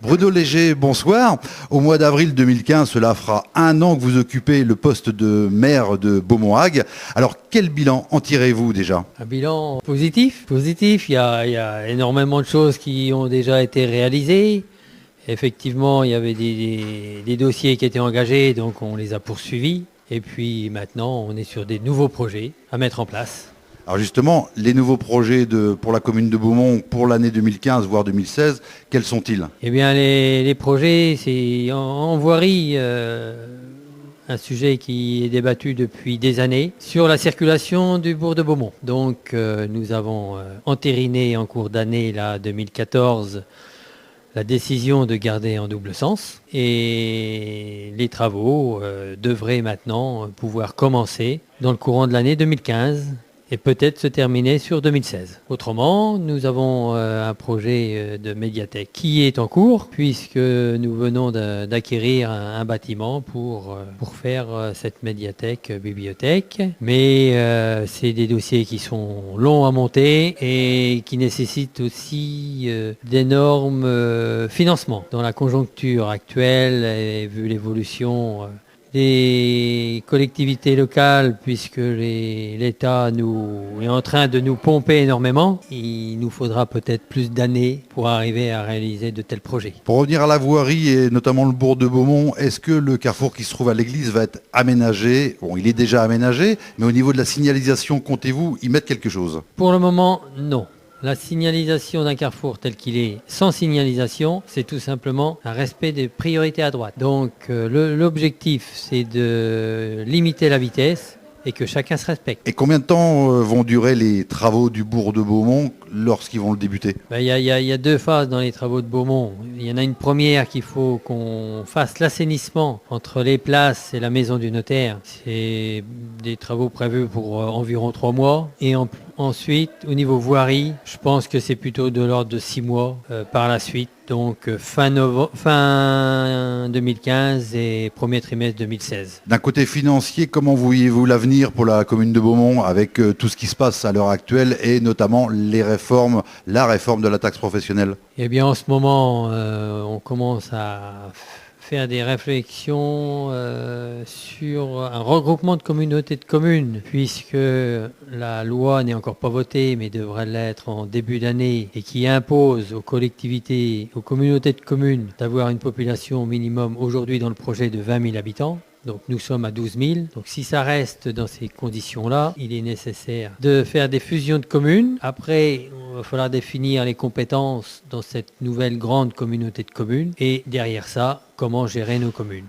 Bruno Léger, bonsoir. Au mois d'avril 2015, cela fera 1 an que vous occupez le poste de maire de Beaumont-Hague. Alors, quel bilan en tirez-vous déjà? Un bilan positif. Il y a énormément de choses qui ont déjà été réalisées. Effectivement, il y avait des dossiers qui étaient engagés, donc on les a poursuivis. Et puis maintenant, on est sur des nouveaux projets à mettre en place. Alors justement, les nouveaux projets pour la commune de Beaumont pour l'année 2015, voire 2016, quels sont-ils? Eh bien, les projets, c'est en voirie, un sujet qui est débattu depuis des années sur la circulation du bourg de Beaumont. Donc, nous avons entériné en cours d'année, là, 2014, la décision de garder en double sens. Et les travaux devraient maintenant pouvoir commencer dans le courant de l'année 2015. Et peut-être se terminer sur 2016. Autrement, nous avons un projet de médiathèque qui est en cours, puisque nous venons d'acquérir un bâtiment pour faire cette médiathèque bibliothèque. Mais c'est des dossiers qui sont longs à monter et qui nécessitent aussi d'énormes financements. Dans la conjoncture actuelle, et vu l'évolution des collectivités locales, puisque l'État est en train de nous pomper énormément, il nous faudra peut-être plus d'années pour arriver à réaliser de tels projets. Pour revenir à la voirie et notamment le bourg de Beaumont, est-ce que le carrefour qui se trouve à l'église va être aménagé? Bon, il est déjà aménagé, mais au niveau de la signalisation, comptez-vous y mettre quelque chose? Pour le moment, non. La signalisation d'un carrefour tel qu'il est sans signalisation, c'est tout simplement un respect des priorités à droite. Donc l'objectif, c'est de limiter la vitesse et que chacun se respecte. Et combien de temps vont durer les travaux du bourg de Beaumont lorsqu'ils vont le débuter? Il y a 2 phases dans les travaux de Beaumont. Il y en a une première qu'il faut qu'on fasse l'assainissement entre les places et la maison du notaire. C'est des travaux prévus pour environ 3 mois. Et ensuite, au niveau voirie, je pense que c'est plutôt de l'ordre de 6 mois par la suite. Donc fin 2015 et premier trimestre 2016. D'un côté financier, comment voyez-vous l'avenir pour la commune de Beaumont avec tout ce qui se passe à l'heure actuelle et notamment la réforme de la taxe professionnelle? Eh bien, en ce moment, on commence à faire des réflexions sur un regroupement de communautés de communes, puisque la loi n'est encore pas votée, mais devrait l'être en début d'année, et qui impose aux collectivités, aux communautés de communes, d'avoir une population au minimum aujourd'hui dans le projet de 20 000 habitants. Donc nous sommes à 12 000. Donc si ça reste dans ces conditions-là, il est nécessaire de faire des fusions de communes. Après, il va falloir définir les compétences dans cette nouvelle grande communauté de communes. Et derrière ça, comment gérer nos communes.